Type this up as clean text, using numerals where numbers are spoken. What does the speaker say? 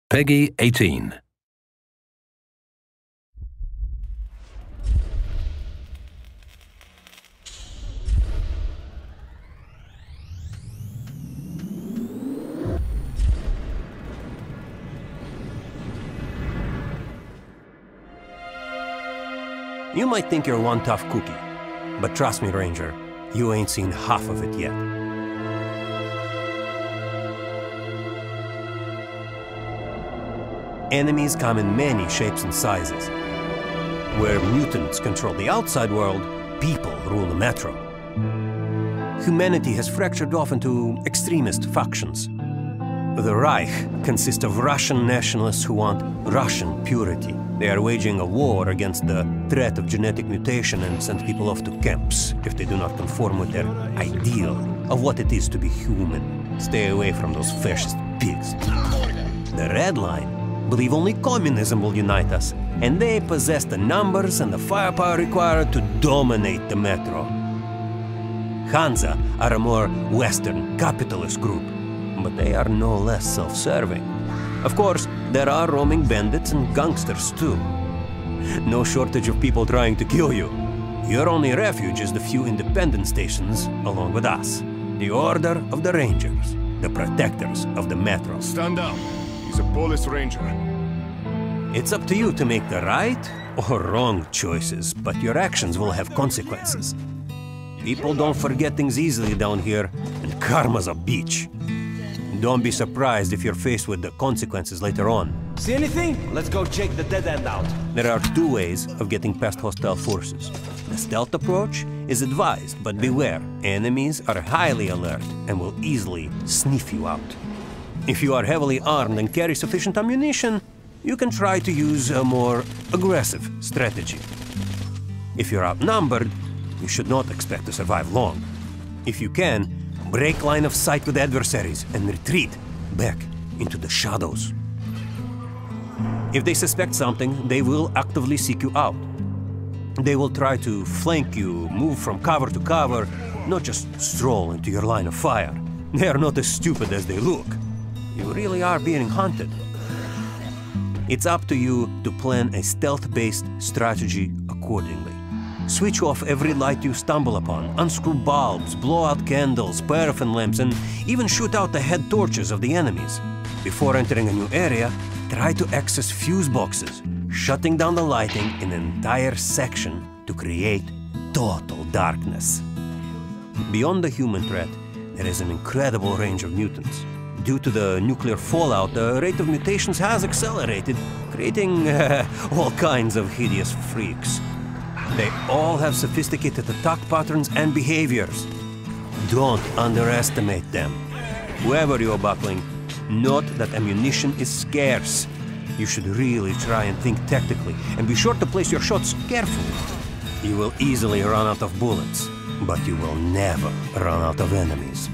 Peggy 18. You might think you're one tough cookie, but trust me, Ranger, you ain't seen half of it yet. Enemies come in many shapes and sizes. Where mutants control the outside world, people rule the metro. Humanity has fractured off into extremist factions. The Reich consists of Russian nationalists who want Russian purity. They are waging a war against the threat of genetic mutation and send people off to camps if they do not conform with their ideal of what it is to be human. Stay away from those fascist pigs. The Red Line believe only communism will unite us, and they possess the numbers and the firepower required to dominate the metro. Hansa are a more Western capitalist group, but they are no less self-serving. Of course, there are roaming bandits and gangsters too. No shortage of people trying to kill you. Your only refuge is the few independent stations along with us. The Order of the Rangers, the protectors of the metro. Stand down. He's a police ranger. It's up to you to make the right or wrong choices, but your actions will have consequences. People don't forget things easily down here, and karma's a bitch. Don't be surprised if you're faced with the consequences later on. See anything? Let's go check the dead end out. There are two ways of getting past hostile forces. The stealth approach is advised, but beware. Enemies are highly alert and will easily sniff you out. If you are heavily armed and carry sufficient ammunition, you can try to use a more aggressive strategy. If you're outnumbered, you should not expect to survive long. If you can, break line of sight with adversaries and retreat back into the shadows. If they suspect something, they will actively seek you out. They will try to flank you, move from cover to cover, not just stroll into your line of fire. They are not as stupid as they look. You really are being hunted. It's up to you to plan a stealth-based strategy accordingly. Switch off every light you stumble upon, unscrew bulbs, blow out candles, paraffin lamps, and even shoot out the head torches of the enemies. Before entering a new area, try to access fuse boxes, shutting down the lighting in an entire section to create total darkness. Beyond the human threat, there is an incredible range of mutants. Due to the nuclear fallout, the rate of mutations has accelerated, creating all kinds of hideous freaks. They all have sophisticated attack patterns and behaviors. Don't underestimate them. Whoever you're battling, note that ammunition is scarce. You should really try and think tactically, and be sure to place your shots carefully. You will easily run out of bullets, but you will never run out of enemies.